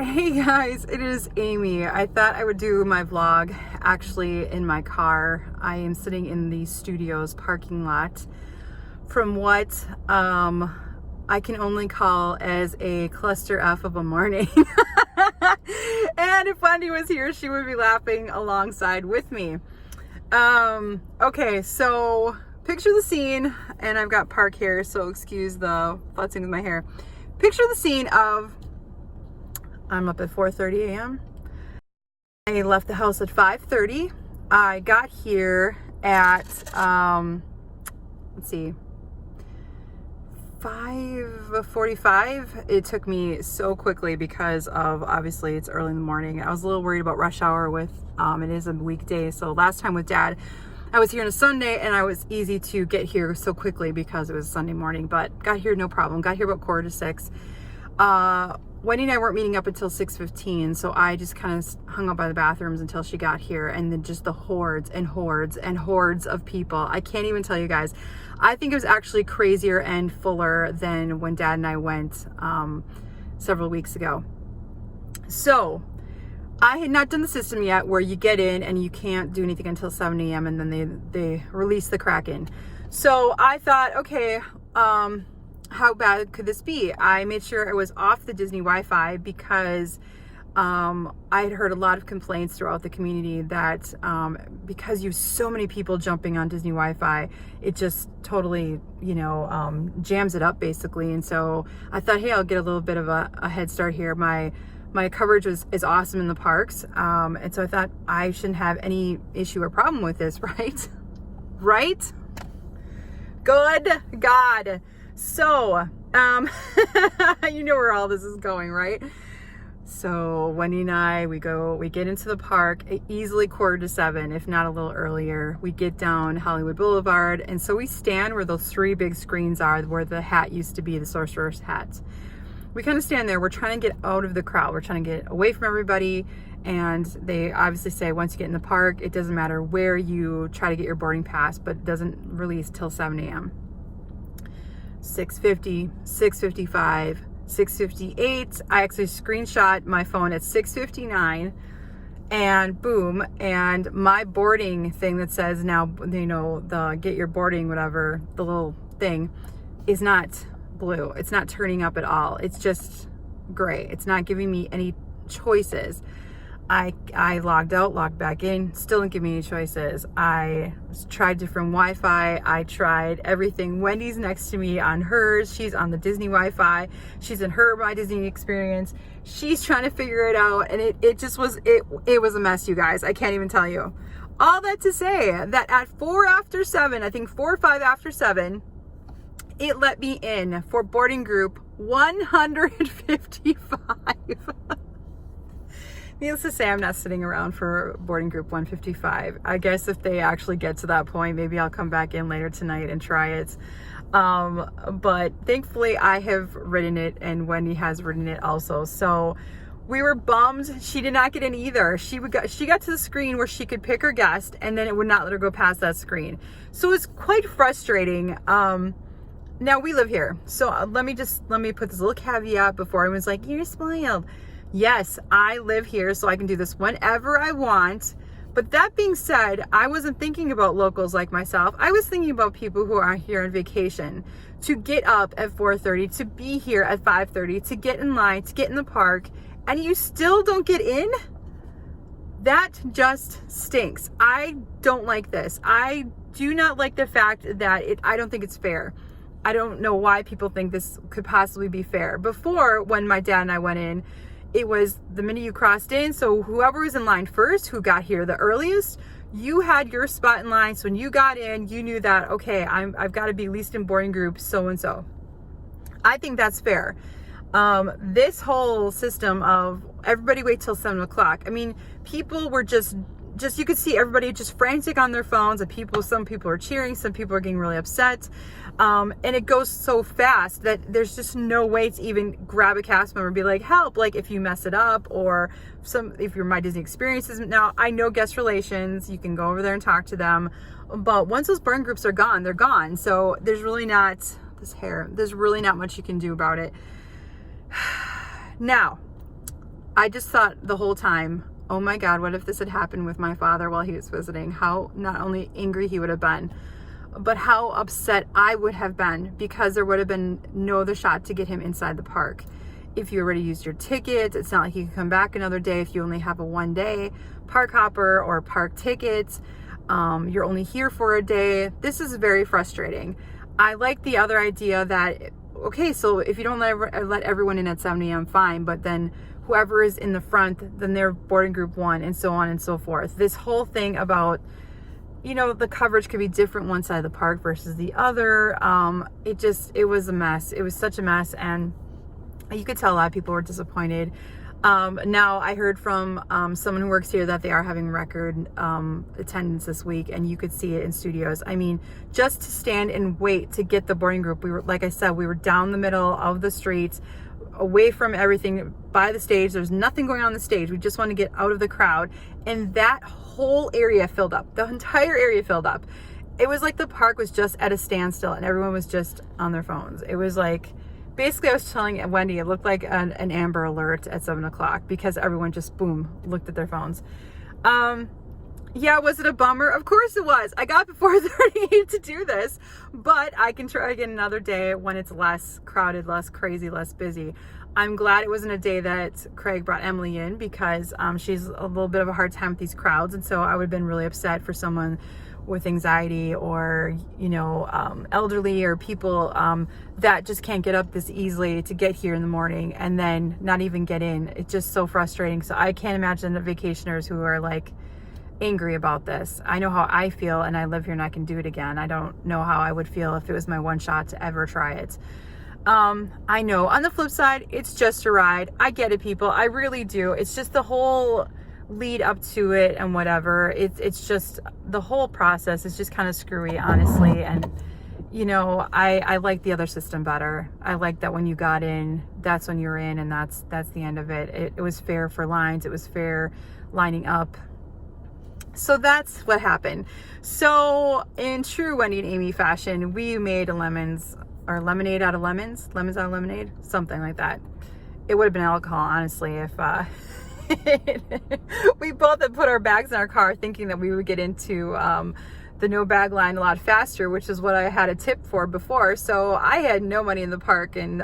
Hey guys, it is Amy. I thought I would do my vlog actually in my car. I am sitting in the studio's parking lot from what I can only call as a cluster F of a morning. And if Wendy was here, she would be laughing alongside with me. Okay, so picture the scene, and I've got park here, so excuse the futzing with my hair. Picture the scene of I'm up at 4:30 a.m. I left the house at 5:30. I got here at, let's see, 5:45. It took me so quickly because of, obviously, it's early in the morning. I was a little worried about rush hour with, it is a weekday. So last time with Dad, I was here on a Sunday and I was easy to get here so quickly because it was Sunday morning, but got here no problem. Got here about 5:45. Wendy and I weren't meeting up until 6:15, so I just kind of hung out by the bathrooms until she got here, and then just the hordes and hordes and hordes of people. I can't even tell you guys. I think it was actually crazier and fuller than when Dad and I went several weeks ago. So I had not done the system yet where you get in and you can't do anything until 7 a.m. and then they release the Kraken. So I thought, okay, how bad could this be? I made sure I was off the Disney Wi-Fi because I had heard a lot of complaints throughout the community that because you have so many people jumping on Disney Wi-Fi, it just totally, jams it up basically. And so I thought, hey, I'll get a little bit of a head start here. My coverage is awesome in the parks. And so I thought I shouldn't have any issue or problem with this, right? Right? Good God. So, you know where all this is going, right? So Wendy and I, we get into the park easily 6:45, if not a little earlier. We get down Hollywood Boulevard, and so we stand where those three big screens are, where the hat used to be, the Sorcerer's hat. We kind of stand there. We're trying to get out of the crowd. We're trying to get away from everybody. And they obviously say once you get in the park, it doesn't matter where you try to get your boarding pass, but it doesn't release till 7 a.m. 6:50, 6:55, 6:58. I actually screenshot my phone at 6:59 and boom. And my boarding thing that says now, the get your boarding, whatever, the little thing is not blue. It's not turning up at all. It's just gray. It's not giving me any choices. I logged out, logged back in, still didn't give me any choices. I tried different Wi-Fi. I tried everything. Wendy's next to me on hers. She's on the Disney Wi-Fi. She's in her My Disney Experience. She's trying to figure it out, and it just was, it was a mess, you guys. I can't even tell you. All that to say that at 4 after 7, I think 4 or 5 after 7, it let me in for boarding group 155. Needless to say, I'm not sitting around for boarding group 155. I guess if they actually get to that point, maybe I'll come back in later tonight and try it. But thankfully, I have ridden it, and Wendy has ridden it also. So we were bummed. She did not get in either. She got to the screen where she could pick her guest, and then it would not let her go past that screen. So it's quite frustrating. Now we live here, so let me put this little caveat before everyone's like, you're spoiled. Yes, I live here, so I can do this whenever I want. But that being said, I wasn't thinking about locals like myself. I was thinking about people who are here on vacation, to get up at 4:30, to be here at 5:30, to get in line, to get in the park, and you still don't get in? That just stinks. I don't like this. I do not like the fact that I don't think it's fair. I don't know why people think this could possibly be fair. Before, when my dad and I went in, it was the minute you crossed in, so whoever was in line first, who got here the earliest, you had your spot in line. So when you got in, you knew that, okay, I've got to be least in boarding group so-and-so. I think that's fair. This whole system of everybody wait till 7 o'clock. I mean, people were just you could see everybody just frantic on their phones, and some people are cheering, some people are getting really upset. And it goes so fast that there's just no way to even grab a cast member and be like, help, like if you mess it up, or if your My Disney Experiences. Now, I know guest relations, you can go over there and talk to them, but once those burn groups are gone, they're gone. So there's really not much you can do about it. Now, I just thought the whole time, oh my God, what if this had happened with my father while he was visiting? How not only angry he would have been, but how upset I would have been, because there would have been no other shot to get him inside the park. If you already used your tickets, it's not like you can come back another day if you only have a 1-day park hopper or park tickets. You're only here for a day. This is very frustrating. I like the other idea that, okay, so if you don't let everyone in at 7 a.m., fine, but then whoever is in the front, then they're boarding group 1, and so on and so forth. This whole thing about, you know, the coverage could be different one side of the park versus the other. It was a mess. It was such a mess, and you could tell a lot of people were disappointed. Now I heard from someone who works here that they are having record attendance this week, and you could see it in studios. I mean, just to stand and wait to get the boarding group, we were, like I said, we were down the middle of the streets, away from everything, by the stage. There's nothing going on the stage. We just want to get out of the crowd, and that whole area filled up. The entire area filled up. It was like the park was just at a standstill, and everyone was just on their phones. It was like, basically, I was telling Wendy, it looked like an Amber Alert at 7 o'clock, because everyone just, boom, looked at their phones. Yeah, was it a bummer? Of course it was. I got before 38 to do this, but I can try again another day when it's less crowded, less crazy, less busy. I'm glad it wasn't a day that Craig brought Emily in, because she's a little bit of a hard time with these crowds, and so I would have been really upset for someone with anxiety, or, you know, elderly, or people that just can't get up this easily to get here in the morning and then not even get in. It's just so frustrating. So I can't imagine the vacationers who are like angry about this. I know how I feel, and I live here and I can do it again. I don't know how I would feel if it was my one shot to ever try it. I know on the flip side, it's just a ride. I get it, people. I really do. It's just the whole lead up to it and whatever. It's just the whole process is just kind of screwy, honestly. And you know, I like the other system better. I like that when you got in, that's when you're in, and that's the end of it. It was fair for lines. It was fair lining up. So that's what happened. So in true Wendy and Amy fashion, we made lemonade out of lemons out of lemonade, something like that. It would have been alcohol, honestly, if we both had put our bags in our car thinking that we would get into the no bag line a lot faster, which is what I had a tip for before. So I had no money in the park, and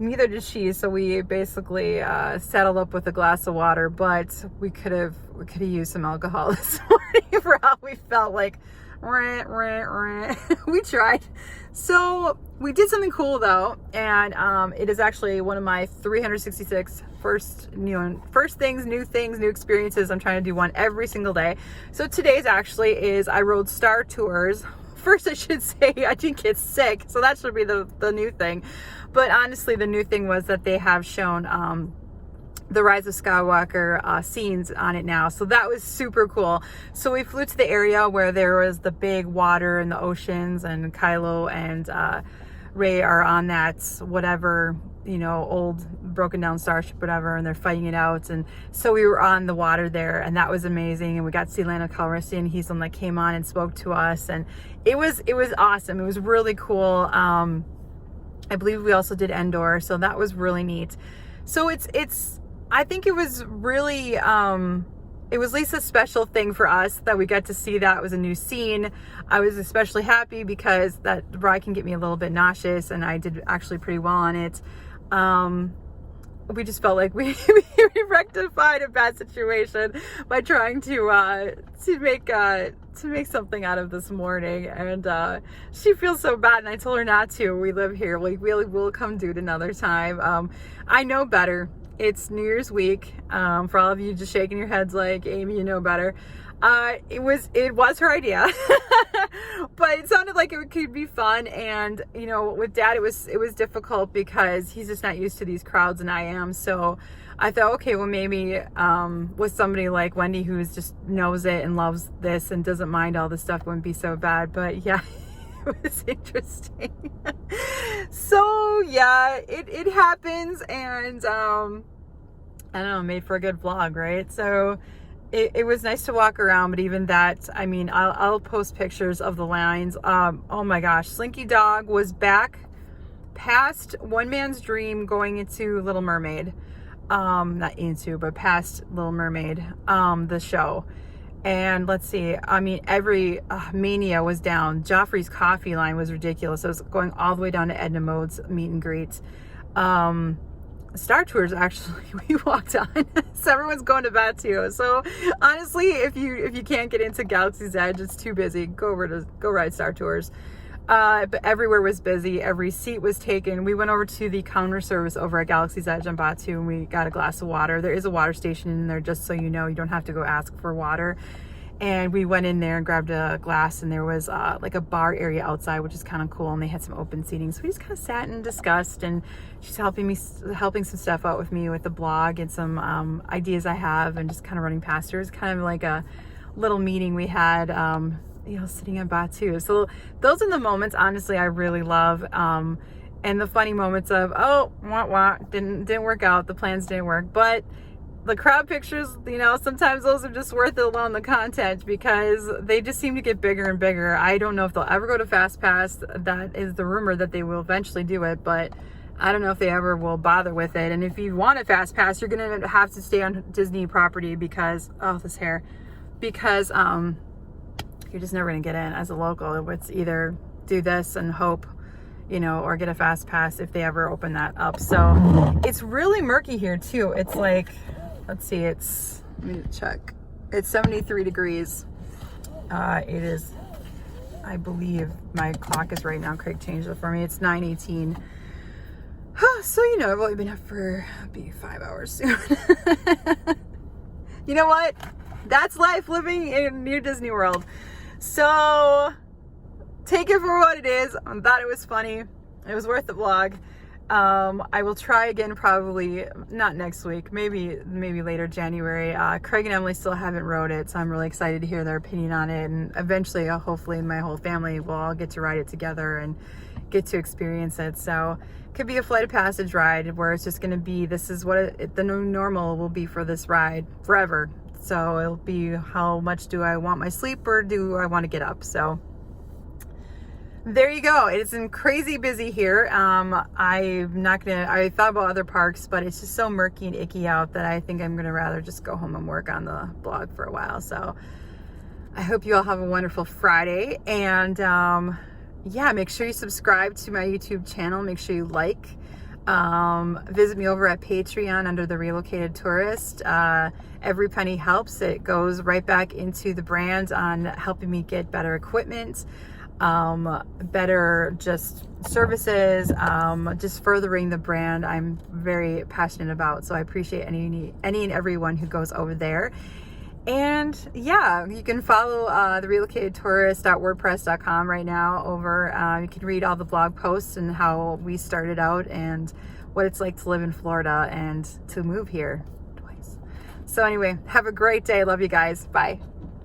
neither did she. So we basically settled up with a glass of water, but we could have used some alcohol this morning for how we felt. Like, we tried. So we did something cool though, and it is actually one of my 366 new experiences. I'm trying to do one every single day. So today's actually is I rode Star Tours. First, I should say I didn't get sick, so that should be the new thing. But honestly, the new thing was that they have shown the Rise of Skywalker scenes on it now. So that was super cool. So we flew to the area where there was the big water and the oceans, and Kylo and Rey are on that whatever, you know, old broken down starship, whatever, and they're fighting it out. And so we were on the water there, and that was amazing. And we got to see Lando Calrissian. He's the one that came on and spoke to us, and it was awesome. It was really cool. I believe we also did Endor, so that was really neat. So I think it was really, it was at least a special thing for us that we got to see that. It was a new scene. I was especially happy because that ride can get me a little bit nauseous, and I did actually pretty well on it. We just felt like we rectified a bad situation by trying to make something out of this morning. And she feels so bad, and I told her not to. We live here. We'll come do it another time. I know better. It's New Year's week. For all of you just shaking your heads like, Amy, you know better. It was her idea, but it sounded like it could be fun. And you know, with Dad, it was difficult because he's just not used to these crowds, and I am. So I thought, okay, well maybe with somebody like Wendy, who just knows it and loves this and doesn't mind all this stuff, it wouldn't be so bad. But yeah. It was interesting. So yeah, it happens, and I don't know, made for a good vlog, right? So it was nice to walk around, but even that, I mean, I'll post pictures of the lines. Oh my gosh, Slinky Dog was back past One Man's Dream going into Little Mermaid. not into, but past Little Mermaid, the show. And let's see, I mean, every Mania was down. Joffrey's coffee line was ridiculous. It was going all the way down to Edna Mode's meet and greet. Star Tours, actually, we walked on. So everyone's going to Batuu. So honestly, if you can't get into Galaxy's Edge, it's too busy, go ride Star Tours. But everywhere was busy. Every seat was taken. We went over to the counter service over at Galaxy's Edge on Batuu, and we got a glass of water. There is a water station in there, just so you know. You don't have to go ask for water. And we went in there and grabbed a glass, and there was like a bar area outside, which is kind of cool, and they had some open seating. So we just kind of sat and discussed, and she's helping some stuff out with me with the blog and some ideas I have, and just kind of running past her. It was kind of like a little meeting we had, sitting at Batuu. So those are the moments, honestly, I really love. And the funny moments of, oh, didn't work out. The plans didn't work, but the crowd pictures, sometimes those are just worth it alone, the content, because they just seem to get bigger and bigger. I don't know if they'll ever go to Fast Pass. That is the rumor, that they will eventually do it, but I don't know if they ever will bother with it. And if you want a Fast Pass, you're going to have to stay on Disney property because, you're just never going to get in as a local. It's either do this and hope, or get a Fast Pass if they ever open that up. So it's really murky here too. It's like, let's see, let me check. It's 73 degrees. It is, I believe my clock is right now. Craig changed it for me. It's 9:18. So, I've only been up for, be 5 hours soon. You know what? That's life living in Near Disney World. So take it for what it is. I thought it was funny. It was worth the vlog. I will try again, probably not next week, maybe later January. Craig and Emily still haven't rode it, so I'm really excited to hear their opinion on it. And eventually, hopefully my whole family will all get to ride it together and get to experience it. So it could be a Flight of Passage ride where it's just going to be, this is what the new normal will be for this ride forever. So it'll be, how much do I want my sleep, or do I want to get up? So there you go. It's been crazy busy here. I thought about other parks, but it's just so murky and icky out that I think I'm going to rather just go home and work on the blog for a while. So I hope you all have a wonderful Friday. And make sure you subscribe to my YouTube channel. Make sure you like. Visit me over at Patreon under The Relocated Tourist. Every penny helps. It goes right back into the brand on helping me get better equipment, better just services, just furthering the brand I'm very passionate about. So I appreciate any and everyone who goes over there. And you can follow therelocatedtourist.wordpress.com right now over. You can read all the blog posts and how we started out and what it's like to live in Florida and to move here twice. So anyway, have a great day. Love you guys. Bye.